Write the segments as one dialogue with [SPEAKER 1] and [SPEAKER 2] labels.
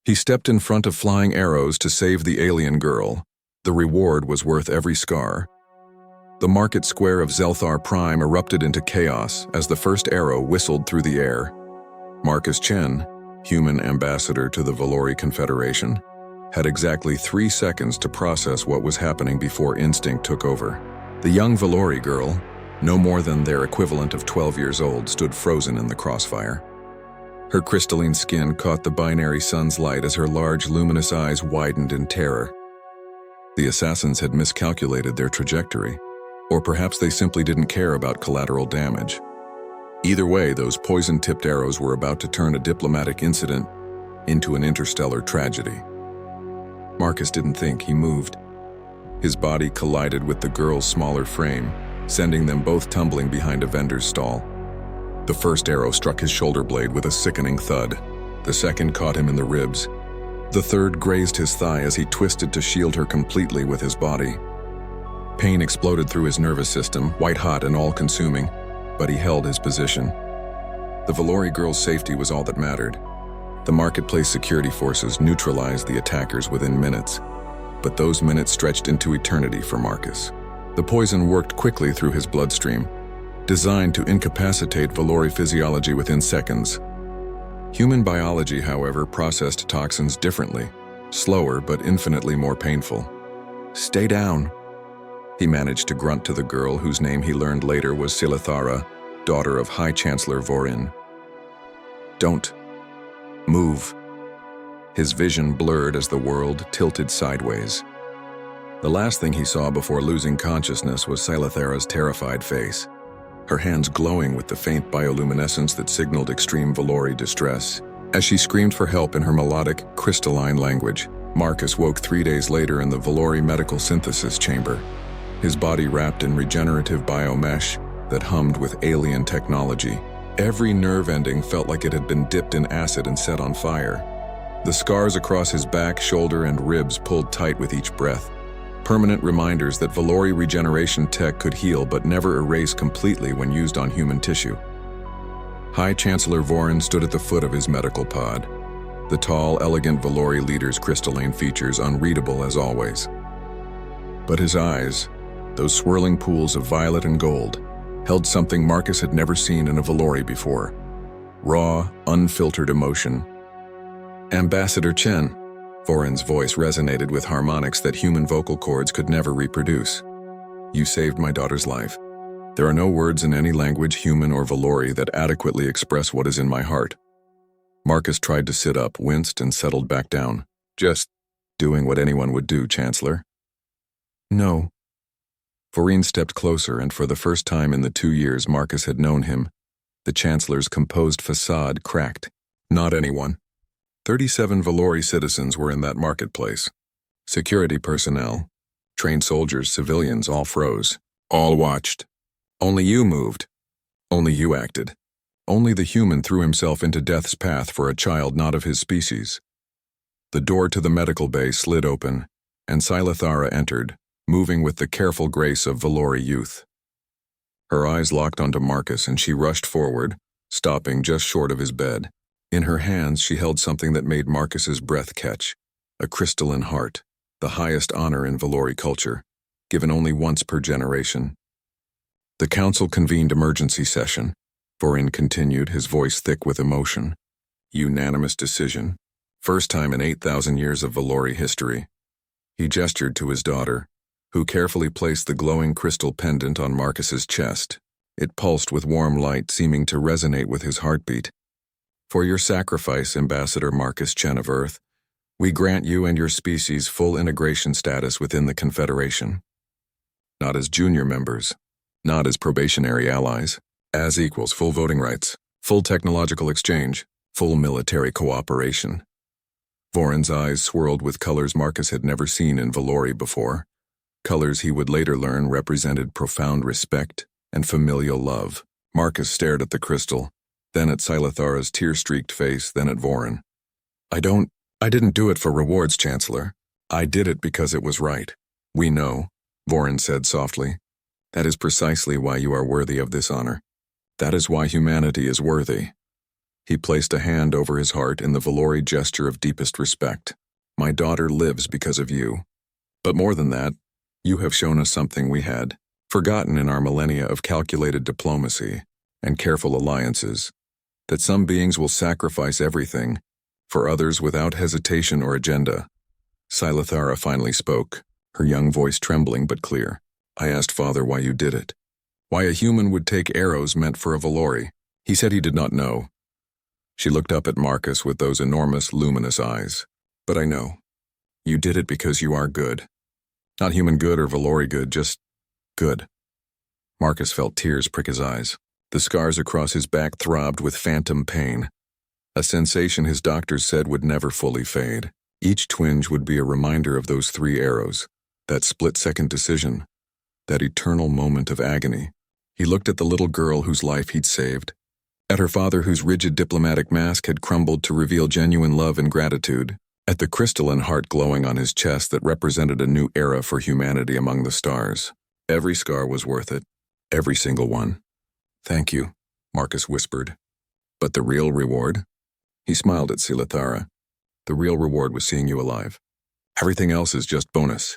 [SPEAKER 1] He stepped in front of flying arrows to save the alien girl. The reward was worth every scar. The market square of Zelthar Prime erupted into chaos as the first arrow whistled through the air. Marcus Chen, human ambassador to the Valori Confederation, had exactly 3 seconds to process what was happening before instinct took over. The young Valori girl, no more than their equivalent of 12 years old, stood frozen in the crossfire. Her crystalline skin caught the binary sun's light as her large, luminous eyes widened in terror. The assassins had miscalculated their trajectory, or perhaps they simply didn't care about collateral damage. Either way, those poison-tipped arrows were about to turn a diplomatic incident into an interstellar tragedy. Marcus didn't think, he moved. His body collided with the girl's smaller frame, sending them both tumbling behind a vendor's stall. The first arrow struck his shoulder blade with a sickening thud. The second caught him in the ribs. The third grazed his thigh as he twisted to shield her completely with his body. Pain exploded through his nervous system, white-hot and all-consuming, but he held his position. The Valori girl's safety was all that mattered. The marketplace security forces neutralized the attackers within minutes, but those minutes stretched into eternity for Marcus. The poison worked quickly through his bloodstream, designed to incapacitate Valori physiology within seconds. Human biology, however, processed toxins differently, slower but infinitely more painful. "Stay down," he managed to grunt to the girl whose name he learned later was Silithara, daughter of High Chancellor Vorin. "Don't move." His vision blurred as the world tilted sideways. The last thing he saw before losing consciousness was Silithara's terrified face, her hands glowing with the faint bioluminescence that signaled extreme Valori distress. As she screamed for help in her melodic, crystalline language, Marcus woke 3 days later in the Valori medical synthesis chamber, his body wrapped in regenerative biomesh that hummed with alien technology. Every nerve ending felt like it had been dipped in acid and set on fire. The scars across his back, shoulder, and ribs pulled tight with each breath, permanent reminders that Valori regeneration tech could heal but never erase completely when used on human tissue. High Chancellor Vorin stood at the foot of his medical pod, the tall, elegant Valori leader's crystalline features unreadable as always. But his eyes, those swirling pools of violet and gold, held something Marcus had never seen in a Valori before: raw, unfiltered emotion. "Ambassador Chen," Vorin's voice resonated with harmonics that human vocal cords could never reproduce. "You saved my daughter's life. There are no words in any language, human or Valori, that adequately express what is in my heart." Marcus tried to sit up, winced, and settled back down. "Just doing what anyone would do, Chancellor." "No." Vorin stepped closer, and for the first time in the 2 years Marcus had known him, the Chancellor's composed facade cracked. "Not anyone." 37 Valori citizens were in that marketplace. Security personnel, trained soldiers, civilians, all froze. All watched. Only you moved. Only you acted. Only the human threw himself into death's path for a child not of his species. The door to the medical bay slid open, and Silithara entered, moving with the careful grace of Valori youth. Her eyes locked onto Marcus, and she rushed forward, stopping just short of his bed. In her hands she held something that made Marcus's breath catch: a crystalline heart, the highest honor in Valori culture, given only once per generation. The council convened emergency session. Vorin continued, his voice thick with emotion. "Unanimous decision. First time in 8,000 years of Valori history." He gestured to his daughter, who carefully placed the glowing crystal pendant on Marcus's chest. It pulsed with warm light, seeming to resonate with his heartbeat. "For your sacrifice, Ambassador Marcus Chen of Earth, we grant you and your species full integration status within the Confederation. Not as junior members, not as probationary allies, as equals, full voting rights, full technological exchange, full military cooperation." Vorin's eyes swirled with colors Marcus had never seen in Valori before, colors he would later learn represented profound respect and familial love. Marcus stared at the crystal, then at Silithara's tear-streaked face, then at Vorin. I didn't do it for rewards, Chancellor. I did it because it was right." "We know," Vorin said softly. "That is precisely why you are worthy of this honor. That is why humanity is worthy." He placed a hand over his heart in the Valori gesture of deepest respect. My daughter lives because of you. But more than that, you have shown us something we had forgotten in our millennia of calculated diplomacy and careful alliances, that some beings will sacrifice everything for others without hesitation or agenda. Silithara finally spoke, her young voice trembling but clear. I asked Father why you did it. Why a human would take arrows meant for a Valori. He said he did not know. She looked up at Marcus with those enormous, luminous eyes. But I know. You did it because you are good. Not human good or Valori good, just good. Marcus felt tears prick his eyes. The scars across his back throbbed with phantom pain, a sensation his doctors said would never fully fade. Each twinge would be a reminder of those 3 arrows, that split-second decision, that eternal moment of agony. He looked at the little girl whose life he'd saved, at her father whose rigid diplomatic mask had crumbled to reveal genuine love and gratitude, at the crystalline heart glowing on his chest that represented a new era for humanity among the stars. Every scar was worth it, every single one. Thank you, Marcus whispered. But the real reward? He smiled at Silithara. The real reward was seeing you alive. Everything else is just bonus.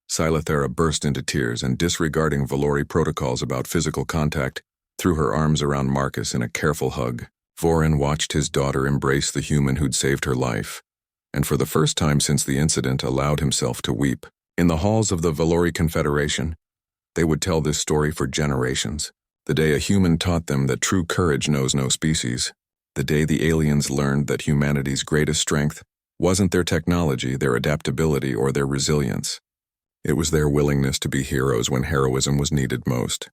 [SPEAKER 1] Silithara burst into tears and, disregarding Valori protocols about physical contact, threw her arms around Marcus in a careful hug. Vorin watched his daughter embrace the human who'd saved her life, and for the first time since the incident allowed himself to weep. In the halls of the Valori Confederation, they would tell this story for generations. The day a human taught them that true courage knows no species. The day the aliens learned that humanity's greatest strength wasn't their technology, their adaptability, or their resilience. It was their willingness to be heroes when heroism was needed most.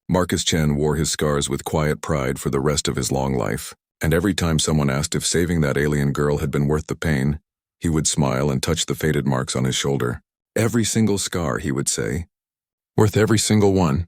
[SPEAKER 1] Marcus Chen wore his scars with quiet pride for the rest of his long life, and every time someone asked if saving that alien girl had been worth the pain, he would smile and touch the faded marks on his shoulder. Every single scar, he would say. Worth every single one.